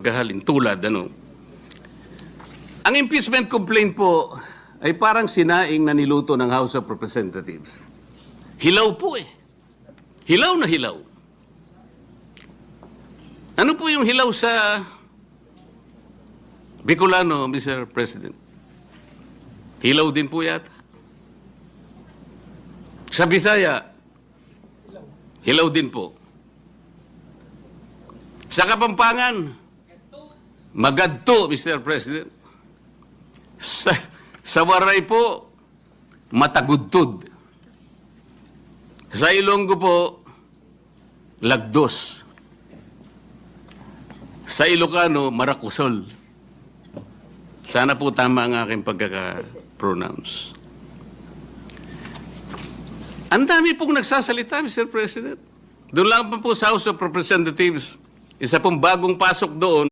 Gahalin tulad Ang impeachment complaint po ay parang sinaing na niluto ng House of Representatives. Hilaw po eh. Hilaw na hilaw. Ano po yung hilaw sa Bicolano, Mr. President? Hilaw din po yata. Sa Bisaya, hilaw din po. Sa Kapampangan, magadto, Mr. President. Sa Waray po, matagudtod. Sa Ilonggo po, lagdos. Sa Ilocano, marakusol. Sana po tama ang aking pagkaka-pronounce. Ang dami pong nagsasalita, Mr. President. Doon lang pa po sa House of Representatives, isa pong bagong pasok doon.